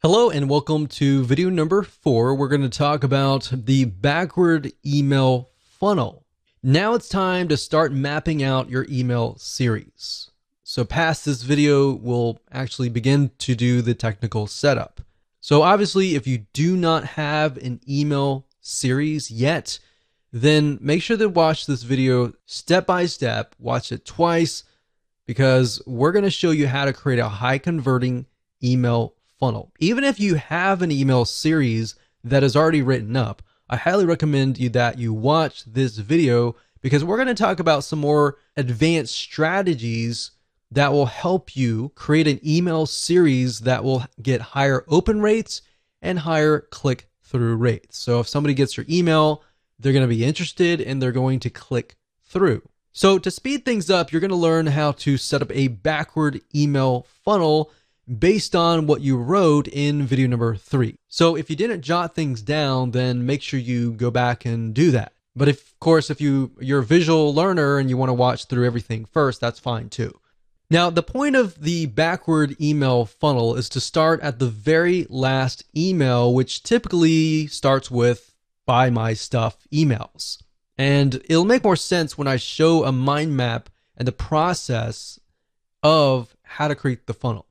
Hello and welcome to video number 4. We're going to talk about the backward email funnel. Now it's time to start mapping out your email series. So past this video, we'll actually begin to do the technical setup. So obviously, if you do not have an email series yet, then make sure to watch this video step by step, watch it twice, because we're going to show you how to create a high converting email funnel. Even if you have an email series that is already written up, I highly recommend that you watch this video because we're going to talk about some more advanced strategies that will help you create an email series that will get higher open rates and higher click-through rates. So if somebody gets your email, they're going to be interested and they're going to click through. So to speed things up, you're going to learn how to set up a backward email funnel based on what you wrote in video number 3. So if you didn't jot things down, then make sure you go back and do that. But of course, if you're a visual learner and you want to watch through everything first, that's fine too. Now, the point of the backward email funnel is to start at the very last email, which typically starts with "buy my stuff" emails. And it'll make more sense when I show a mind map and the process of how to create the funnel.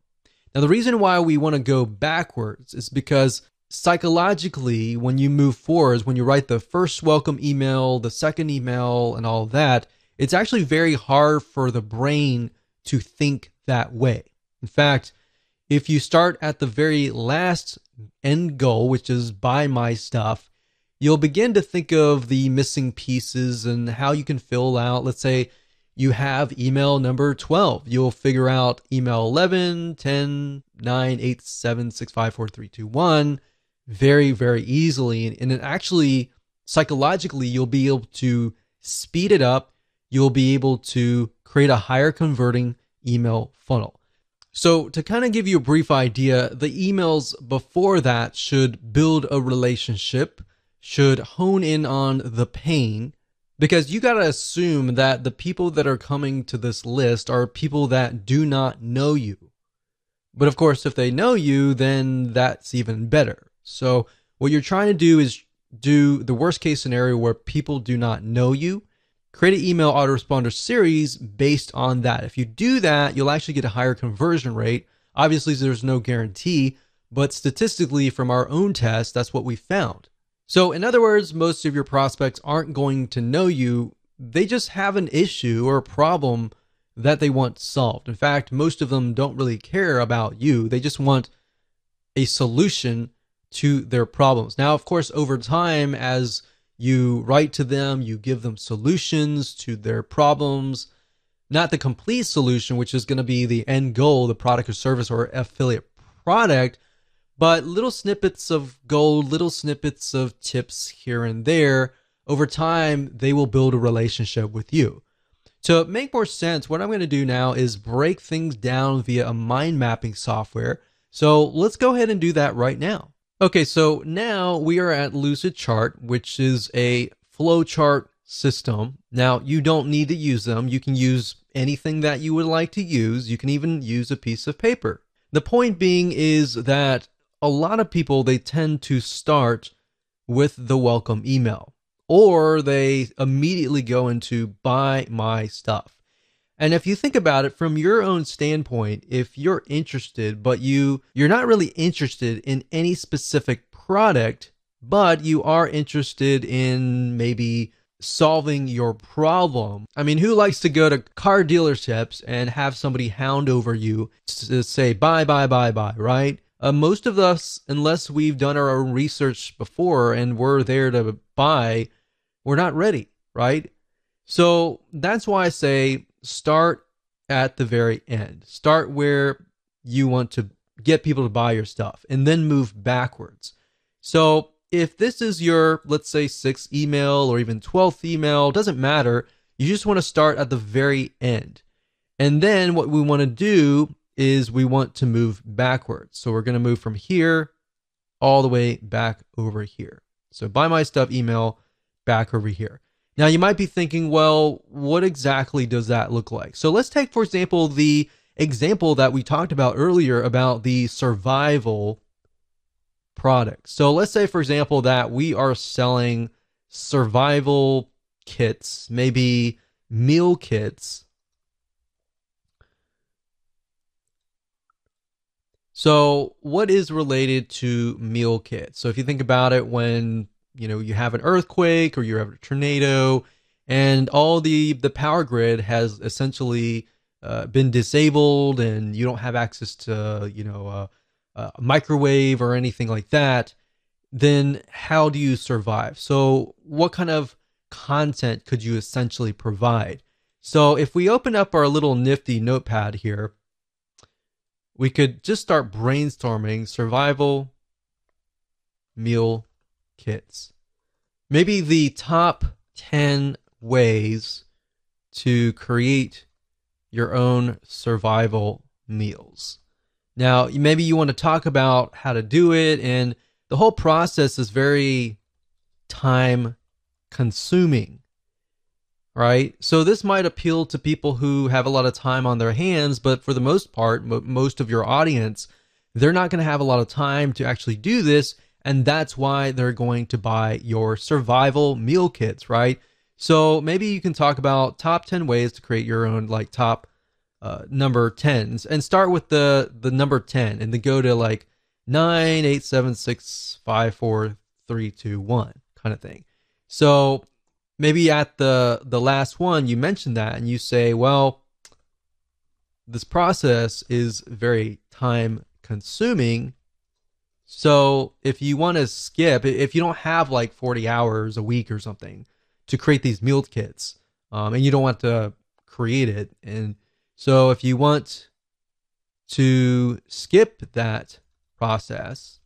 Now, the reason why we want to go backwards is because psychologically, when you move forwards, when you write the first welcome email, the second email, and all that, it's actually very hard for the brain to think that way. In fact, if you start at the very last end goal, which is "buy my stuff," you'll begin to think of the missing pieces and how you can fill out, let's say, you have email number 12. You'll figure out email 11, 10, 9, 8, 7, 6, 5, 4, 3, 2, 1 very, very easily. And it actually, psychologically, you'll be able to speed it up. You'll be able to create a higher converting email funnel. So to kind of give you a brief idea, the emails before that should build a relationship, should hone in on the pain, because you got to assume that the people that are coming to this list are people that do not know you. But of course, if they know you, then that's even better. So what you're trying to do is do the worst case scenario where people do not know you. Create an email autoresponder series based on that. If you do that, you'll actually get a higher conversion rate. Obviously, there's no guarantee, but statistically from our own test, that's what we found. So in other words, most of your prospects aren't going to know you. They just have an issue or a problem that they want solved. In fact, most of them don't really care about you. They just want a solution to their problems. Now, of course, over time, as you write to them, you give them solutions to their problems, not the complete solution, which is going to be the end goal, the product or service or affiliate product, but little snippets of gold, little snippets of tips here and there. Over time, they will build a relationship with you. To make more sense, what I'm going to do now is break things down via a mind mapping software. So let's go ahead and do that right now. Okay, so now we are at Lucidchart, which is a flowchart system. Now, you don't need to use them. You can use anything that you would like to use. You can even use a piece of paper. The point being is that a lot of people, they tend to start with the welcome email, or they immediately go into "buy my stuff." And if you think about it from your own standpoint, if you're interested, but you're not really interested in any specific product, but you are interested in maybe solving your problem. I mean, who likes to go to car dealerships and have somebody hound over you to say "buy, buy, buy, buy," right? Most of us, unless we've done our own research before and we're there to buy, we're not ready, right? So that's why I say start at the very end. Start where you want to get people to buy your stuff and then move backwards. So if this is your, let's say, 6th email or even 12th email, doesn't matter. You just want to start at the very end. And then what we want to do is we want to move backwards. So we're going to move from here all the way back over here. So "buy my stuff" email back over here. Now you might be thinking, well, what exactly does that look like? So let's take, for example, the example that we talked about earlier about the survival product. So let's say, for example, that we are selling survival kits, maybe meal kits. So what is related to meal kits? So if you think about it, when you have an earthquake or you have a tornado and all the power grid has essentially been disabled and you don't have access to a microwave or anything like that, then how do you survive? So what kind of content could you essentially provide? So if we open up our little nifty notepad here, we could just start brainstorming survival meal kits. Maybe the top 10 ways to create your own survival meals. Now, maybe you want to talk about how to do it, and the whole process is very time consuming, right? So this might appeal to people who have a lot of time on their hands, but for the most part, most of your audience, they're not going to have a lot of time to actually do this, and that's why they're going to buy your survival meal kits, right? So maybe you can talk about top 10 ways to create your own like top number 10s, and start with the number 10 and then go to like 9, 8, 7, 6, 5, 4, 3, 2, 1 kind of thing. So maybe at the last one you mention that and you say, well, this process is very time consuming. So if you want to skip, if you don't have like 40 hours a week or something to create these meal kits, and you don't want to create it, and so if you want to skip that process,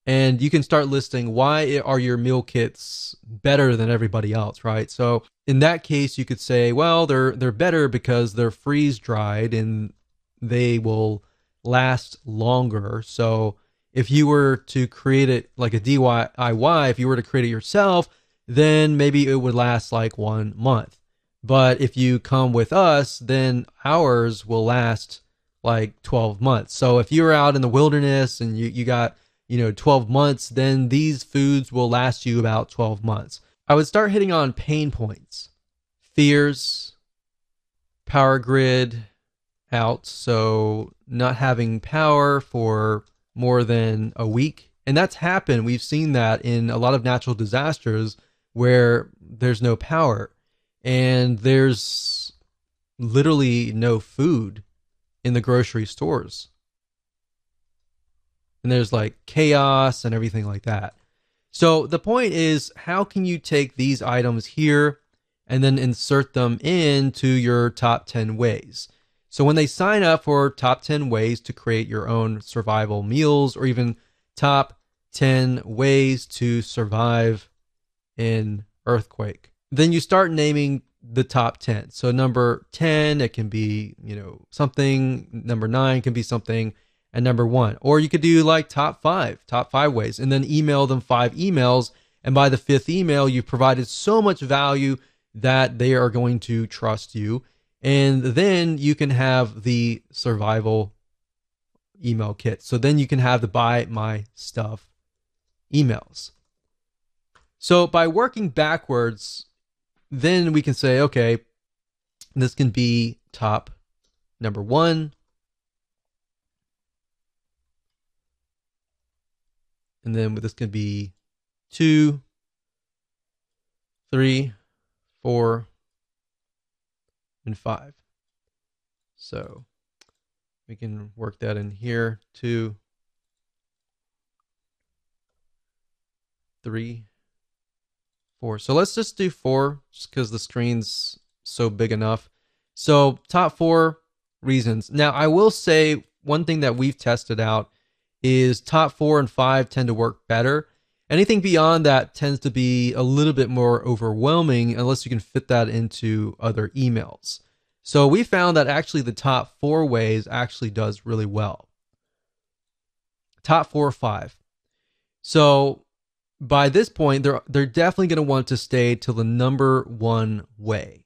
and you can start listing why are your meal kits better than everybody else, right? So in that case, you could say, well, they're better because they're freeze dried and they will last longer. So if you were to create it like a DIY, if you were to create it yourself, then maybe it would last like 1 month. But if you come with us, then ours will last like 12 months. So if you're out in the wilderness and you got 12 months, then these foods will last you about 12 months. I would start hitting on pain points, fears, power grid out. So not having power for more than a week. And that's happened. We've seen that in a lot of natural disasters where there's no power and there's literally no food in the grocery stores. And there's like chaos and everything like that. So the point is, how can you take these items here and then insert them into your top 10 ways? So when they sign up for top 10 ways to create your own survival meals, or even top 10 ways to survive in earthquake, then you start naming the top 10. So number 10, it can be, something. Number 9 can be something. And number 1. Or you could do like top 5 ways, and then email them 5 emails. And by the 5th email, you've provided so much value that they are going to trust you. And then you can have the survival email kit. So then you can have the buy my stuff emails. So by working backwards, then we can say, okay, this can be top number 1. And then this can be 2, 3, 4, and 5. So we can work that in here. 2, 3, 4. So let's just do 4 just because the screen's so big enough. So top 4 reasons. Now I will say one thing that we've tested out is top 4 and 5 tend to work better. Anything beyond that tends to be a little bit more overwhelming unless you can fit that into other emails. So we found that actually the top 4 ways actually does really well. Top 4 or 5. So by this point, they're definitely going to want to stay to the number 1 way,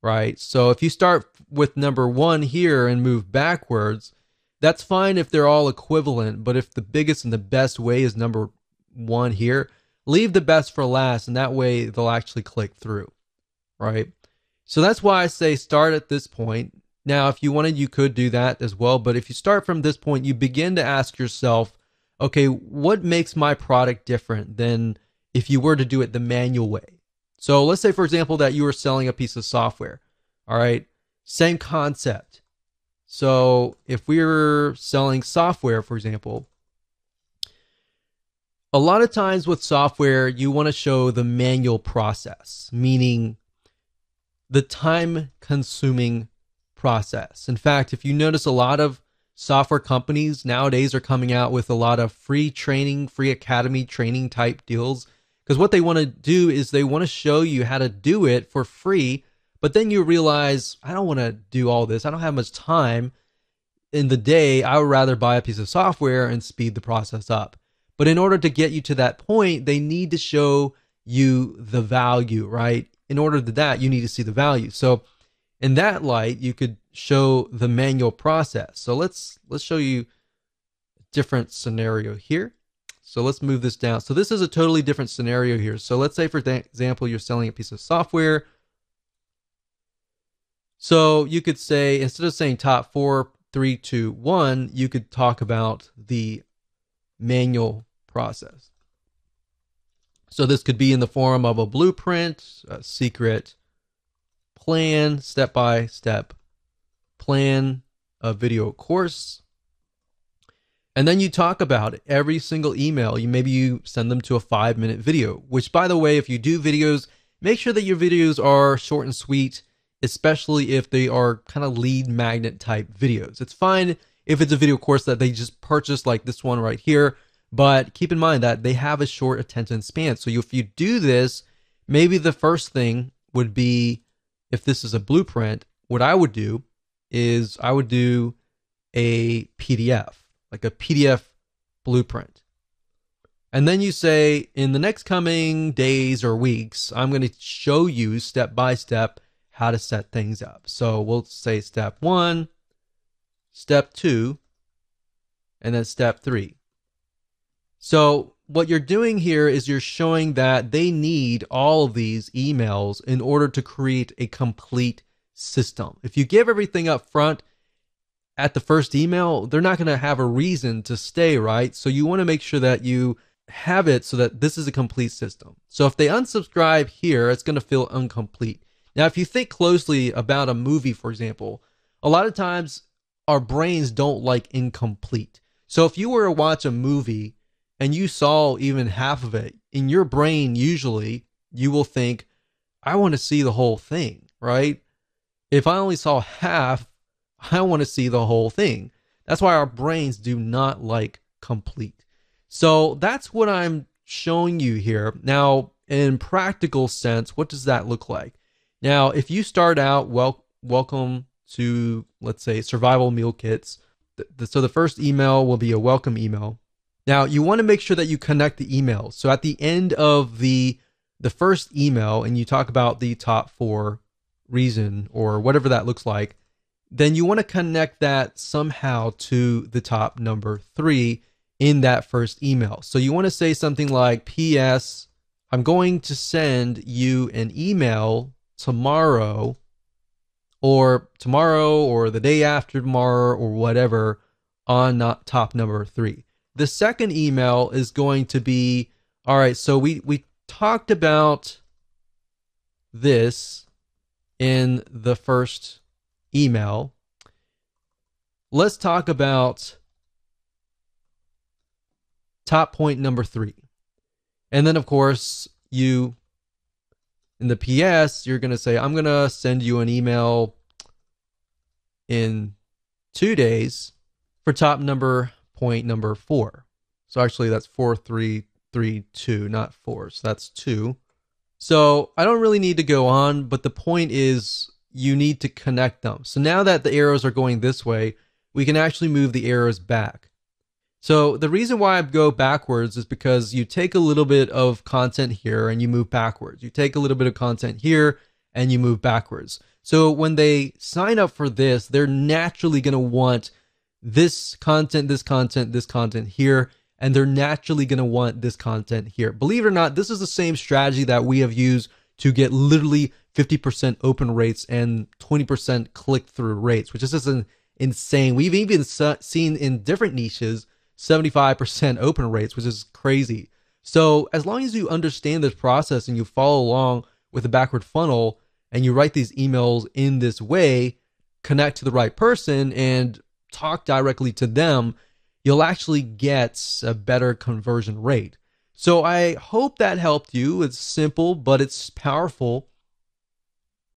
right? So if you start with number 1 here and move backwards, That's fine if they're all equivalent, but if the biggest and the best way is number one here, leave the best for last, and that way they'll actually click through, right? So that's why I say start at this point. Now, if you wanted, you could do that as well, but if you start from this point, you begin to ask yourself, okay, what makes my product different than if you were to do it the manual way? So let's say, for example, that you were selling a piece of software, all right? Same concept. So if we were selling software, for example, a lot of times with software, you want to show the manual process, meaning the time consuming process. In fact, if you notice, a lot of software companies nowadays are coming out with a lot of free training, free academy training type deals, because what they want to do is they want to show you how to do it for free. But then you realize, I don't want to do all this. I don't have much time in the day. I would rather buy a piece of software and speed the process up. But in order to get you to that point, they need to show you the value, right? In order to that, you need to see the value. So in that light, you could show the manual process. So let's show you a different scenario here. So let's move this down. So this is a totally different scenario here. So let's say, for example, you're selling a piece of software. So you could say, instead of saying top 4, 3, 2, 1, you could talk about the manual process. So this could be in the form of a blueprint, a secret plan, step-by-step plan, a video course. And then you talk about every single email. Maybe you send them to a 5-minute video, which, by the way, if you do videos, make sure that your videos are short and sweet, especially if they are kind of lead magnet type videos. It's fine if it's a video course that they just purchased, like this one right here, but keep in mind that they have a short attention span. So if you do this, maybe the first thing would be, if this is a blueprint, what I would do is I would do a PDF, like a PDF blueprint. And then you say, in the next coming days or weeks, I'm going to show you step by step how to set things up. So we'll say step 1, step 2, and then step 3. So what you're doing here is you're showing that they need all of these emails in order to create a complete system. If you give everything up front at the first email, they're not going to have a reason to stay, right? So you want to make sure that you have it so that this is a complete system. So if they unsubscribe here, it's going to feel incomplete. Now, if you think closely about a movie, for example, a lot of times our brains don't like incomplete. So if you were to watch a movie and you saw even half of it, in your brain, usually you will think, I want to see the whole thing, right? If I only saw half, I want to see the whole thing. That's why our brains do not like complete. So that's what I'm showing you here. Now, in practical sense, what does that look like? Now, if you start out, welcome to, let's say, survival meal kits. So the first email will be a welcome email. Now, you want to make sure that you connect the emails. So at the end of the first email, and you talk about the top 4 reason or whatever that looks like, then you want to connect that somehow to the top number 3 in that first email. So you want to say something like, P.S. I'm going to send you an email tomorrow or the day after tomorrow or whatever on top number 3. The second email is going to be, all right, so we talked about this in the first email. Let's talk about top point number 3. And then, of course, in the PS, you're going to say, I'm going to send you an email in 2 days for top point number 4. So actually that's 4, 3, 3, 2, not 4. So that's 2. So I don't really need to go on, but the point is you need to connect them. So now that the arrows are going this way, we can actually move the arrows back. So the reason why I go backwards is because you take a little bit of content here and you move backwards. You take a little bit of content here and you move backwards. So when they sign up for this, they're naturally going to want this content, this content, this content here, and they're naturally going to want this content here. Believe it or not, this is the same strategy that we have used to get literally 50% open rates and 20% click-through rates, which is just insane. We've even seen in different niches 75% open rates, which is crazy. So as long as you understand this process and you follow along with the backward funnel and you write these emails in this way, connect to the right person and talk directly to them, you'll actually get a better conversion rate. So I hope that helped you. It's simple, but it's powerful.